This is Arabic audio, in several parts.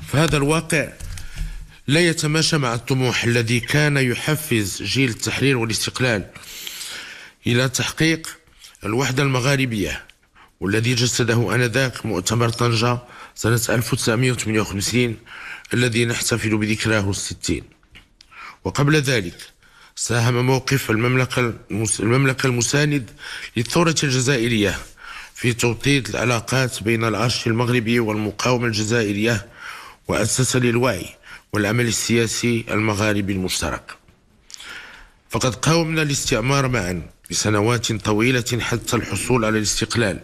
فهذا الواقع لا يتماشى مع الطموح الذي كان يحفز جيل التحرير والاستقلال إلى تحقيق الوحدة المغاربية، والذي جسده آنذاك مؤتمر طنجة سنة 1958 الذي نحتفل بذكراه 60. وقبل ذلك ساهم موقف المملكة المساند للثورة الجزائرية في توطيد العلاقات بين العرش المغربي والمقاومة الجزائرية، وأسس للوعي والعمل السياسي المغاربي المشترك. فقد قاومنا الاستعمار معا لسنوات طويلة حتى الحصول على الاستقلال،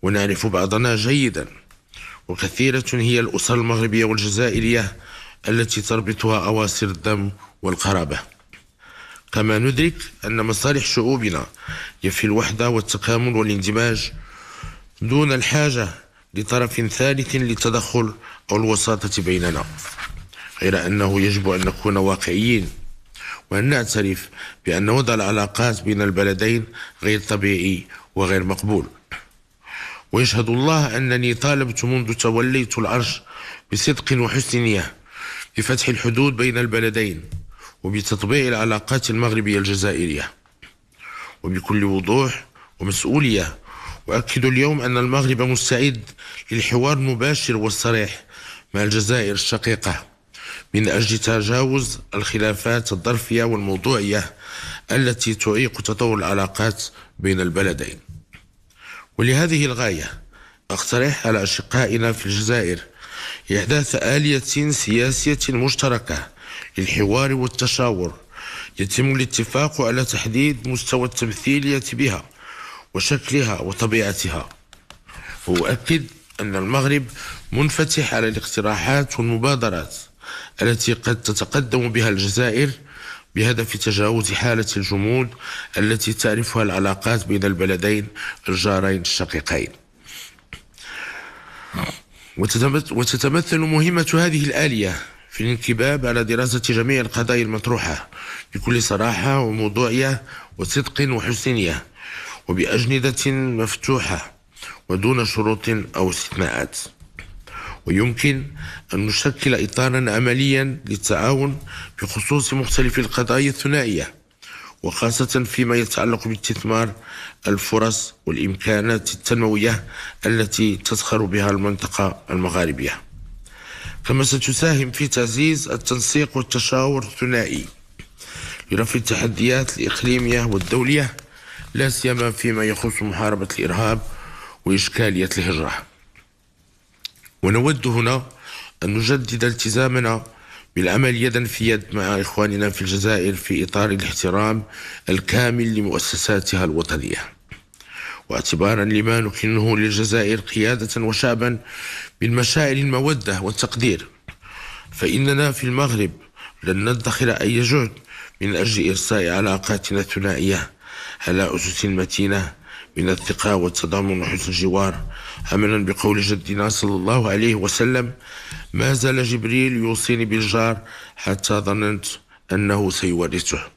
ونعرف بعضنا جيدا، وكثيرة هي الأسر المغربية والجزائرية التي تربطها أواصر الدم والقرابة. كما ندرك أن مصالح شعوبنا هي في الوحدة والتكامل والاندماج دون الحاجة لطرف ثالث للتدخل أو الوساطة بيننا، غير أنه يجب أن نكون واقعيين وأن نعترف بأن وضع العلاقات بين البلدين غير طبيعي وغير مقبول. ويشهد الله أنني طالبت منذ توليت العرش بصدق وحسن نية بفتح الحدود بين البلدين وبتطبيع العلاقات المغربية الجزائرية، وبكل وضوح ومسؤولية وأكد اليوم أن المغرب مستعد للحوار المباشر والصريح مع الجزائر الشقيقة من أجل تجاوز الخلافات الظرفية والموضوعية التي تعيق تطور العلاقات بين البلدين. ولهذه الغاية أقترح على أشقائنا في الجزائر إحداث آلية سياسية مشتركة للحوار والتشاور يتم الاتفاق على تحديد مستوى التمثيلية بها وشكلها وطبيعتها. وأؤكد أن المغرب منفتح على الاقتراحات والمبادرات التي قد تتقدم بها الجزائر بهدف تجاوز حالة الجمود التي تعرفها العلاقات بين البلدين الجارين الشقيقين. وتتمثل مهمة هذه الآلية في الانكباب على دراسة جميع القضايا المطروحة بكل صراحة وموضوعية وصدق وحسن نية وبأجندة مفتوحة ودون شروط أو استثناءات. ويمكن أن نشكل إطارا عمليا للتعاون بخصوص مختلف القضايا الثنائية، وخاصة فيما يتعلق باستثمار الفرص والإمكانات التنموية التي تزخر بها المنطقة المغاربية. كما ستساهم في تعزيز التنسيق والتشاور الثنائي لرفع التحديات الإقليمية والدولية، لا سيما فيما يخص محاربة الإرهاب وإشكالية الهجرة. ونود هنا أن نجدد التزامنا بالعمل يدا في يد مع إخواننا في الجزائر في إطار الاحترام الكامل لمؤسساتها الوطنية، واعتبارا لما نكنه للجزائر قيادة وشعبا بالمشاعر المودة والتقدير، فإننا في المغرب لن ندخر أي جهد من أجل إرساء علاقاتنا الثنائية على أسس متينة من الثقة والتضامن وحسن الجوار، عملا بقول جدنا صلى الله عليه وسلم: ما زال جبريل يوصيني بالجار حتى ظننت أنه سيورثه.